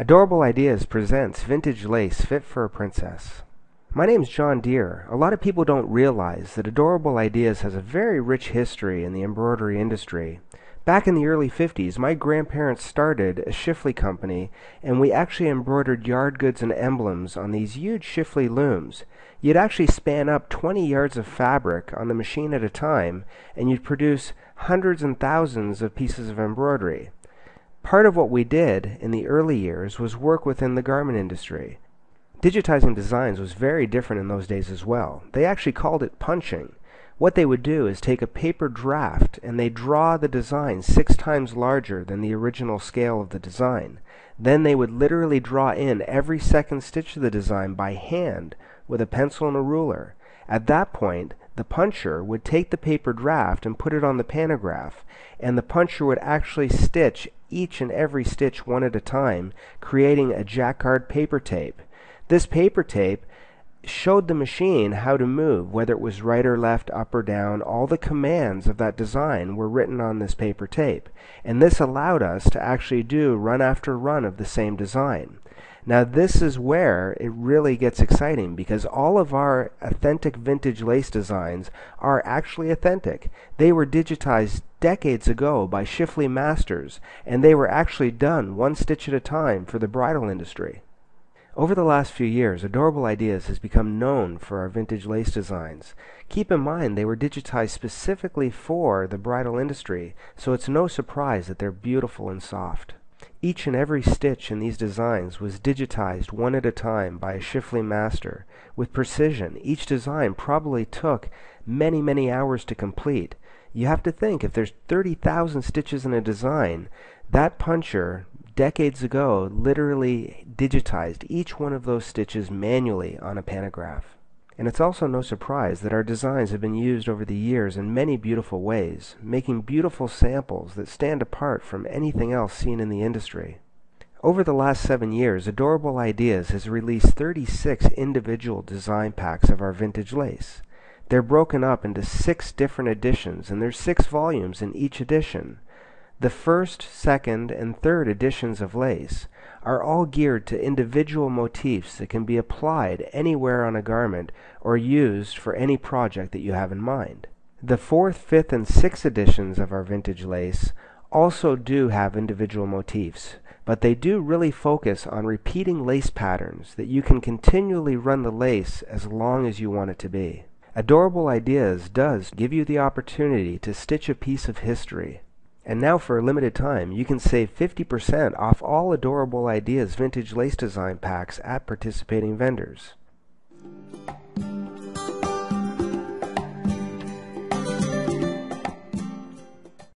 Adorable Ideas presents vintage lace fit for a princess. My name's John Deere. A lot of people don't realize that Adorable Ideas has a very rich history in the embroidery industry. Back in the early 50s, my grandparents started a Schiffli company, and we actually embroidered yard goods and emblems on these huge Schiffli looms. You'd actually span up 20 yards of fabric on the machine at a time, and you'd produce hundreds and thousands of pieces of embroidery. Part of what we did in the early years was work within the garment industry. Digitizing designs was very different in those days as well. They actually called it punching. What they would do is take a paper draft and they draw the design 6 times larger than the original scale of the design. Then they would literally draw in every second stitch of the design by hand with a pencil and a ruler. At that point, the puncher would take the paper draft and put it on the pantograph, and the puncher would actually stitch each and every stitch one at a time, creating a jacquard paper tape. This paper tape showed the machine how to move, whether it was right or left, up or down. All the commands of that design were written on this paper tape, and this allowed us to actually do run after run of the same design. Now this is where it really gets exciting, because all of our authentic vintage lace designs are actually authentic. They were digitized decades ago by Schiffli masters, and they were actually done one stitch at a time for the bridal industry. Over the last few years, Adorable Ideas has become known for our vintage lace designs. Keep in mind they were digitized specifically for the bridal industry, so it's no surprise that they're beautiful and soft. Each and every stitch in these designs was digitized one at a time by a Schiffli master with precision. Each design probably took many hours to complete. You have to think, if there's 30,000 stitches in a design, that puncher decades ago literally digitized each one of those stitches manually on a pantograph. And it's also no surprise that our designs have been used over the years in many beautiful ways, making beautiful samples that stand apart from anything else seen in the industry. Over the last 7 years, Adorable Ideas has released 36 individual design packs of our vintage lace. They're broken up into 6 different editions, and there's 6 volumes in each edition. The first, second, and third editions of lace are all geared to individual motifs that can be applied anywhere on a garment or used for any project that you have in mind. The fourth, fifth, and sixth editions of our vintage lace also do have individual motifs, but they do really focus on repeating lace patterns that you can continually run the lace as long as you want it to be. Adorable Ideas does give you the opportunity to stitch a piece of history. And now for a limited time, you can save 50% off all Adorable Ideas vintage lace design packs at participating vendors.